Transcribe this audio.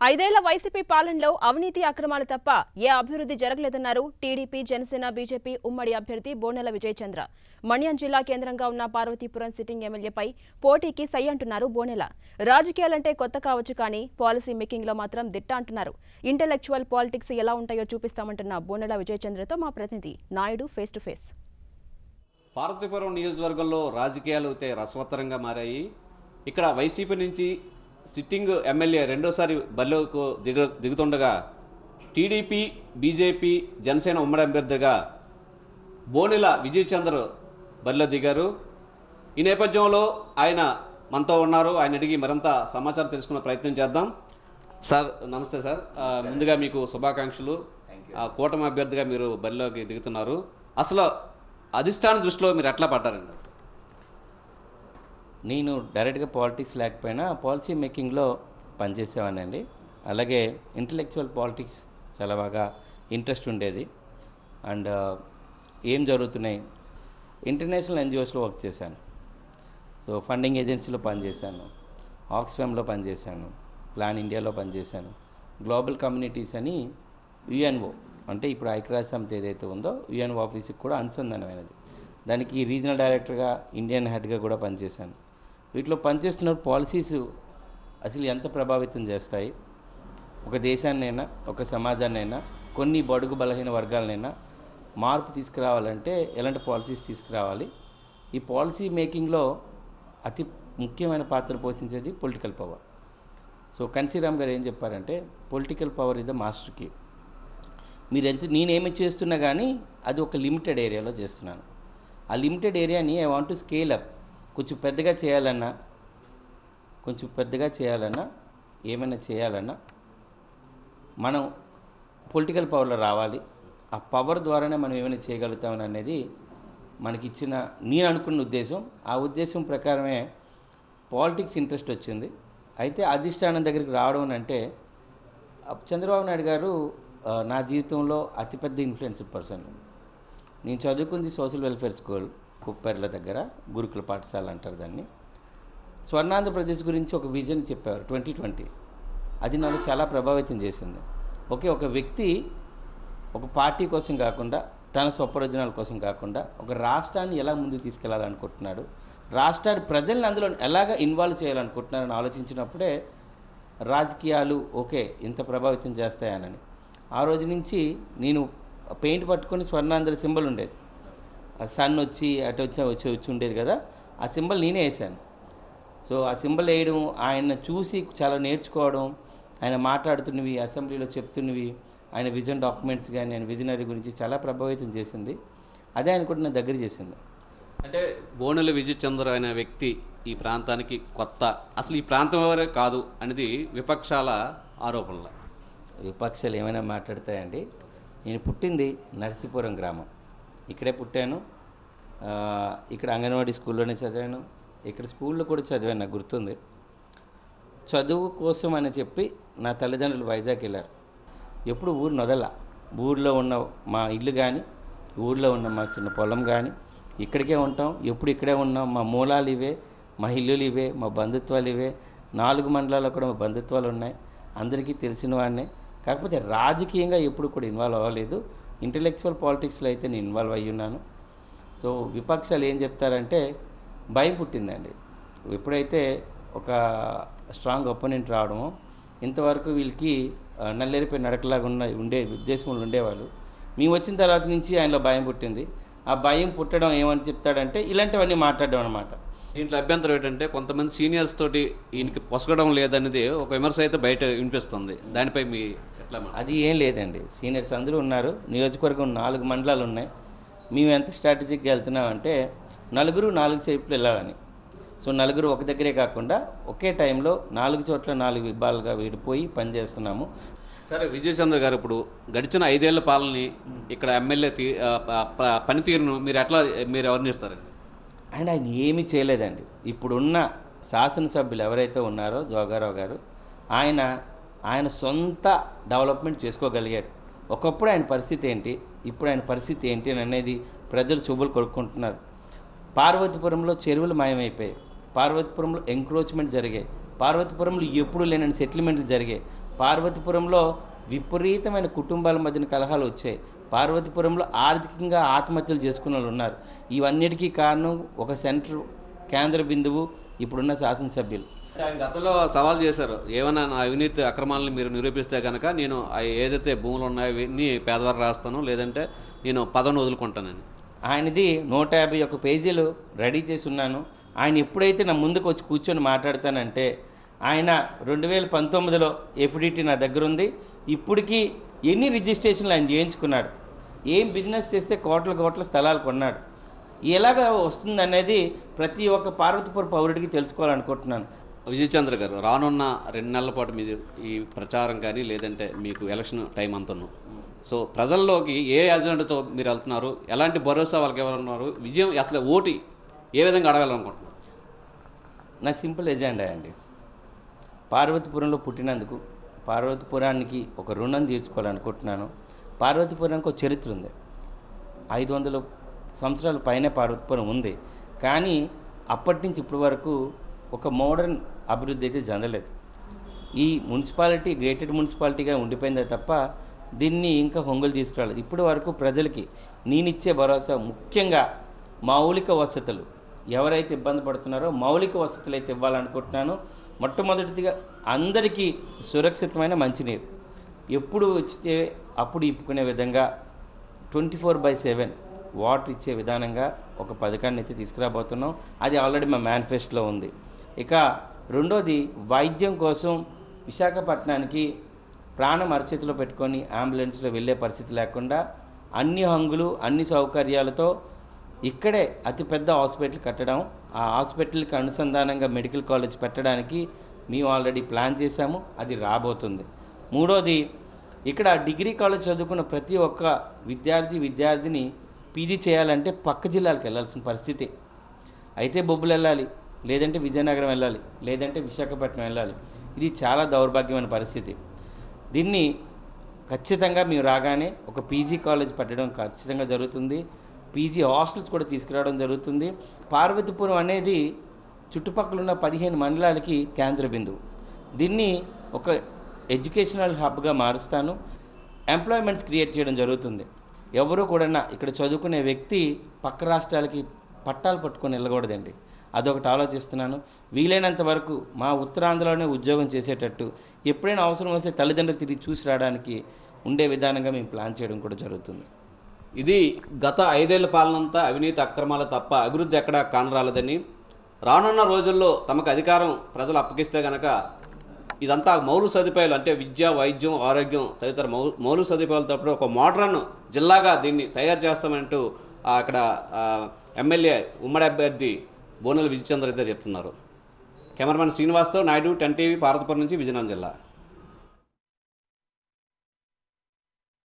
ఐదేళ్ల వైసీపీ పాలనలో అవినీతి అక్రమాలు తప్ప ఏ అభివృద్ధి జరగలేదన్నారు టీడీపీ జనసేన బీజేపీ ఉమ్మడి అభ్యర్థి బోనెల విజయచంద్ర. మన్యం జిల్లా కేంద్రంగా ఉన్న పార్వతీపురం సిట్టింగ్ ఎమ్మెల్యేపై పోటీకి సై అంటున్నారు బోనెల. రాజకీయాలంటే కొత్త కావచ్చు కానీ పాలసీ మేకింగ్ లో మాత్రం దిట్ట అంటున్నారు. ఇంటెలెక్చువల్ పాలిటిక్స్ ఎలా ఉంటాయో చూపిస్తామంటున్న బోనెల విజయచంద్రతో మా ప్రతినిధి Naidu face to face. Parvathipuram నియోజకవర్గంలో రాజకీయాలు అయితే రసవత్తరంగా మారాయి. ఇక్కడ వైసీపీ నుంచి సిట్టింగ్ ఎమ్మెల్యే రెండోసారి బరిలోకి దిగుతుండగా టీడీపీ బీజేపీ జనసేన ఉమ్మడి అభ్యర్థిగా బోనెల విజయచంద్ర బరిలో దిగారు. ఈ నేపథ్యంలో ఆయన మనతో ఉన్నారు. ఆయన అడిగి మరింత సమాచారం తెలుసుకునే ప్రయత్నం చేద్దాం. సార్ నమస్తే సార్. ముందుగా మీకు శుభాకాంక్షలు. కూటమి అభ్యర్థిగా మీరు బరిలోకి దిగుతున్నారు. అసలు అధిష్టాన దృష్టిలో మీరు ఎట్లా పడ్డారండి? నేను డైరెక్ట్గా పాలిటిక్స్ లేకపోయినా పాలసీ మేకింగ్లో పనిచేసేవాడినండి. అలాగే ఇంటలెక్చువల్ పాలిటిక్స్ చాలా బాగా ఇంట్రెస్ట్ ఉండేది. అండ్ ఏం జరుగుతున్నాయి ఇంటర్నేషనల్ ఎన్జిఓస్లో వర్క్ చేశాను. సో ఫండింగ్ ఏజెన్సీలో పనిచేశాను, ఆక్స్ఫామ్లో పనిచేశాను, ప్లాన్ ఇండియాలో పనిచేశాను. గ్లోబల్ కమ్యూనిటీస్ అని యుఎన్ఓ అంటే ఇప్పుడు ఐక్యరాజ్య సమితి ఏదైతే ఉందో యుఎన్ఓ ఆఫీస్కి కూడా అనుసంధానమైనది. దానికి రీజనల్ డైరెక్టర్గా ఇండియన్ హెడ్గా కూడా పనిచేశాను. వీటిలో పనిచేస్తున్న పాలసీస్ అసలు ఎంత ప్రభావితం చేస్తాయి, ఒక దేశాన్నైనా ఒక సమాజాన్నైనా కొన్ని బడుగు బలహీన వర్గాలనైనా మార్పు తీసుకురావాలంటే ఎలాంటి పాలసీస్ తీసుకురావాలి. ఈ పాలసీ మేకింగ్లో అతి ముఖ్యమైన పాత్ర పోషించేది పొలిటికల్ పవర్. సో కన్సీరామ్ గారు ఏం చెప్పారంటే political power is the master key. నేనేమి చేస్తున్నా కానీ అది ఒక లిమిటెడ్ ఏరియాలో చేస్తున్నాను. ఆ లిమిటెడ్ ఏరియాని I want to scale up. కొంచెం పెద్దగా చేయాలన్నా ఏమైనా చేయాలన్నా మనం పొలిటికల్ పవర్లో రావాలి. ఆ పవర్ ద్వారానే మనం ఏమైనా చేయగలుగుతామని అనేది మనకిచ్చిన నేను అనుకున్న ఉద్దేశం. ఆ ఉద్దేశం ప్రకారమే పాలిటిక్స్ ఇంట్రెస్ట్ వచ్చింది. అయితే అధిష్టానం దగ్గరికి రావడం అంటే చంద్రబాబు నాయుడు గారు నా జీవితంలో అతిపెద్ద ఇన్ఫ్లుయెన్స్డ్ పర్సన్. నేను చదువుకుంది సోషల్ వెల్ఫేర్ స్కూల్ కుప్పర్ల దగ్గర, గురుకుల పాఠశాల అంటారు దాన్ని. స్వర్ణాంధ్రప్రదేశ్ గురించి ఒక విజన్ చెప్పారు 2020. అది నన్ను చాలా ప్రభావితం చేసింది. ఒక వ్యక్తి ఒక పార్టీ కోసం కాకుండా తన స్వప్రయోజనాల కోసం కాకుండా ఒక రాష్ట్రాన్ని ఎలా ముందుకు తీసుకెళ్లాలనుకుంటున్నాడు, రాష్ట్రాన్ని ప్రజల్ని అందులో ఎలాగ ఇన్వాల్వ్ చేయాలనుకుంటున్నారని ఆలోచించినప్పుడే రాజకీయాలు ఇంత ప్రభావితం చేస్తాయనని ఆ రోజు నుంచి నేను పెయింట్ పట్టుకొని స్వర్ణాంధ్ర సింబల్ ఉండేది, ఆ సన్ వచ్చి అటు వచ్చి ఉండేది కదా, ఆ సింబల్ నేనే వేసాను. సో ఆ సింబల్ వేయడం, ఆయన చూసి చాలా నేర్చుకోవడం, ఆయన మాట్లాడుతున్నవి అసెంబ్లీలో చెప్తున్నవి, ఆయన విజన్ డాక్యుమెంట్స్ కానీ ఆయన విజనరీ గురించి చాలా ప్రభావితం చేసింది. అదే ఆయన కూడా నా దగ్గర చేసింది. అంటే బోనెల విజయచంద్ర అనే వ్యక్తి ఈ ప్రాంతానికి కొత్త, అసలు ఈ ప్రాంతం ఎవరే కాదు అనేది విపక్షాల ఆరోపణలు. విపక్షాలు ఏమైనా మాట్లాడతాయండి. నేను పుట్టింది నరసీపురం గ్రామం, ఇక్కడే పుట్టాను. ఇక్కడ అంగన్వాడీ స్కూల్లోనే చదివాను, ఇక్కడ స్కూల్లో కూడా చదివాను, నాకు గుర్తుంది. చదువు కోసం అని చెప్పి నా తల్లిదండ్రులు వైజాగ్ వెళ్ళారు. ఎప్పుడు ఊరు నొదల, ఊర్లో ఉన్న మా ఇల్లు కానీ ఊర్లో ఉన్న మా చిన్న పొలం కానీ ఇక్కడికే ఉంటాం, ఎప్పుడు ఇక్కడే ఉన్నాం. మా మూలాలు ఇవే, మా ఇల్లులు ఇవే, మా బంధుత్వాలు ఇవే. 4 మండలాల్లో కూడా మా బంధుత్వాలు ఉన్నాయి, అందరికీ తెలిసిన వాడినే. కాకపోతే రాజకీయంగా ఎప్పుడు కూడా ఇన్వాల్వ్ అవ్వలేదు. ఇంటలెక్చువల్ పాలిటిక్స్లో అయితే నేను ఇన్వాల్వ్ అయ్యి ఉన్నాను. సో విపక్షాలు ఏం చెప్తారంటే భయం పుట్టిందండి. ఎప్పుడైతే ఒక స్ట్రాంగ్ ఒపోనెంట్ రావడమో, ఇంతవరకు వీళ్ళకి నల్లేరిపోయి నడకలాగా ఉండే ఉద్దేశంలో ఉండేవాళ్ళు. మేము వచ్చిన తర్వాత నుంచి ఆయనలో భయం పుట్టింది. ఆ భయం పుట్టడం ఏమని చెప్తాడంటే ఇలాంటివన్నీ మాట్లాడడం అనమాట. దీంట్లో అభ్యంతరం ఏంటంటే కొంతమంది సీనియర్స్ తోటి ఈయనకి పొసగడం లేదనేది ఒక విమర్శ అయితే బయట వినిపిస్తుంది. దానిపై మీ ఎట్లా? అది ఏం లేదండి, సీనియర్స్ అందరూ ఉన్నారు. నియోజకవర్గం 4 మండలాలు ఉన్నాయి. మేము ఎంత స్ట్రాటజిక్గా వెళ్తున్నామంటే 4 చేపులు వెళ్ళాలని. సో 4 ఒక దగ్గరే కాకుండా ఒకే టైంలో 4 చోట్ల 4 విభాగాలుగా విడిపోయి పనిచేస్తున్నాము. సరే విజయచంద్ర గారు, ఇప్పుడు గడిచిన 5 ఏళ్ల పాలనని ఇక్కడ ఎమ్మెల్యే పనితీరును మీరు వర్ణిస్తారండి? ఆయన ఏమీ చేయలేదండి. ఇప్పుడున్న శాసనసభ్యులు ఎవరైతే ఉన్నారో జోగారావు గారు, ఆయన సొంత డెవలప్మెంట్ చేసుకోగలిగాడు. ఒకప్పుడు ఆయన పరిస్థితి ఏంటి, ఇప్పుడు ఆయన పరిస్థితి ఏంటి అని అనేది ప్రజలు చూపులు కొడుకుంటున్నారు. పార్వతీపురంలో చెరువులు మాయమైపోయాయి, పార్వతీపురంలో ఎంక్రోచ్మెంట్ జరిగాయి, పార్వతీపురంలో ఎప్పుడు లేనని సెటిల్మెంట్లు జరిగాయి. పార్వతీపురంలో విపరీతమైన కుటుంబాల మధ్యన కలహాలు వచ్చాయి. పార్వతీపురంలో ఆర్థికంగా ఆత్మహత్యలు చేసుకున్న వాళ్ళు ఉన్నారు. ఇవన్నిటికీ కారణం ఒక కేంద్ర బిందువు ఇప్పుడున్న శాసనసభ్యులు. ఆయన గతంలో సవాల్ చేశారు, ఏమైనా నా అవినీతి అక్రమాలను మీరు నిరూపిస్తే కనుక నేను ఏదైతే భూములు ఉన్నాయో అవన్నీ పేదవారు రాస్తాను, లేదంటే నేను పదవిని వదులుకుంటానని. ఆయనది 151 పేజీలు రెడీ చేసి ఉన్నాను. ఆయన ఎప్పుడైతే నా ముందుకు వచ్చి కూర్చొని మాట్లాడతానంటే, ఆయన 2019లో ఎఫ్డిటీ నా దగ్గర ఉంది. ఇప్పటికీ ఎన్ని రిజిస్ట్రేషన్లు ఆయన చేయించుకున్నాడు, ఏం బిజినెస్ చేస్తే కోట్ల స్థలాలు కొన్నాడు, ఎలాగ వస్తుందనేది ప్రతి ఒక్క పార్వతీపురం పౌరుడికి తెలుసుకోవాలనుకుంటున్నాను. విజయ్ చంద్ర గారు, రానున్న 2 నెలల పాటు మీది ఈ ప్రచారం కానీ లేదంటే మీకు ఎలక్షన్ టైం అంతను, సో ప్రజల్లోకి ఏ ఎజెండాతో మీరు వెళ్తున్నారు, ఎలాంటి భరోసా వాళ్ళకి ఎవరున్నారు, విజయం అసలు ఓటు ఏ విధంగా అడగాలనుకుంటున్నారు? నా సింపుల్ ఎజెండా అండి, పార్వతీపురంలో పుట్టినందుకు పార్వతీపురానికి ఒక రుణం తీర్చుకోవాలనుకుంటున్నాను. పార్వతీపురానికి ఒక చరిత్ర ఉంది, 500 సంవత్సరాల పైనే పార్వతీపురం ఉంది. కానీ అప్పటి నుంచి ఇప్పటి వరకు ఒక మోడర్న్ అభివృద్ధి అయితే చెందలేదు. ఈ మున్సిపాలిటీ గ్రేటెడ్ మున్సిపాలిటీగా ఉండిపోయిందే తప్ప దీన్ని ఇంకా హొంగులు తీసుకురాలేదు. ఇప్పటి వరకు ప్రజలకి నేనిచ్చే భరోసా ముఖ్యంగా మౌలిక వసతులు, ఎవరైతే ఇబ్బంది పడుతున్నారో మౌలిక వసతులు అయితే ఇవ్వాలనుకుంటున్నాను. మొట్టమొదటిగా అందరికీ సురక్షితమైన మంచినీరు, ఎప్పుడు ఇచ్చితే అప్పుడు ఇప్పుకునే విధంగా 24/7 వాటర్ ఇచ్చే విధానంగా ఒక పథకాన్ని అయితే తీసుకురాబోతున్నాం. అది ఆల్రెడీ మా మేనిఫెస్టోలో ఉంది. ఇక రెండోది, వైద్యం కోసం విశాఖపట్నానికి ప్రాణం అరచేతిలో పెట్టుకొని అంబులెన్స్లో వెళ్ళే పరిస్థితి లేకుండా అన్ని హంగులు అన్ని సౌకర్యాలతో ఇక్కడే అతిపెద్ద హాస్పిటల్ కట్టడం, ఆ హాస్పిటల్కి అనుసంధానంగా మెడికల్ కాలేజ్ పెట్టడానికి మేము ఆల్రెడీ ప్లాన్ చేశాము, అది రాబోతుంది. మూడోది, ఇక్కడ డిగ్రీ కాలేజ్ చదువుకున్న ప్రతి ఒక్క విద్యార్థిని పీజీ చేయాలంటే పక్క జిల్లాలకు వెళ్ళాల్సిన పరిస్థితి. అయితే బొబ్బులు వెళ్ళాలి, లేదంటే విజయనగరం వెళ్ళాలి, లేదంటే విశాఖపట్నం వెళ్ళాలి. ఇది చాలా దౌర్భాగ్యమైన పరిస్థితి. దీన్ని ఖచ్చితంగా మేము రాగానే ఒక పీజీ కాలేజ్ పెట్టడం ఖచ్చితంగా జరుగుతుంది. పీజీ హాస్టల్స్ కూడా తీసుకురావడం జరుగుతుంది. పార్వతీపురం అనేది చుట్టుపక్కల ఉన్న 15 మండలాలకి కేంద్ర బిందువు. దీన్ని ఒక ఎడ్యుకేషనల్ హబ్గా మారుస్తాను. ఎంప్లాయ్మెంట్స్ క్రియేట్ చేయడం జరుగుతుంది. ఎవరు కూడా ఇక్కడ చదువుకునే వ్యక్తి పక్క రాష్ట్రాలకి పట్టాలు పట్టుకొని వెళ్ళకూడదండి, అదొకటి ఆలోచిస్తున్నాను. వీలైనంత వరకు మా ఉత్తరాంధ్రలోనే ఉద్యోగం చేసేటట్టు, ఎప్పుడైనా అవసరం వస్తే తల్లిదండ్రులు తిరిగి చూసి రావడానికి ఉండే విధానంగా మేము ప్లాన్ చేయడం కూడా జరుగుతుంది. ఇది గత 5 ఏళ్ల పాలనంతా అవినీతి అక్రమాలు తప్ప అభివృద్ధి ఎక్కడా కానరాలేదని, రానున్న రోజుల్లో తమకు అధికారం ప్రజలు అప్పగిస్తే కనుక ఇదంతా మౌలిక సదుపాయాలు అంటే విద్య, వైద్యం, ఆరోగ్యం తదితర మౌలిక సదుపాయాలతో ఒక మోడర్న్ జిల్లాగా దీన్ని తయారు చేస్తామంటూ అక్కడ ఎమ్మెల్యే ఉమ్మడి అభ్యర్థి బోనెల విజయచంద్ర అయితే చెప్తున్నారు. కెమెరామెన్ శ్రీనివాస్తో నాయుడు, 10 టీవీ, పార్వతీపురం నుంచి విజయనగరం జిల్లా.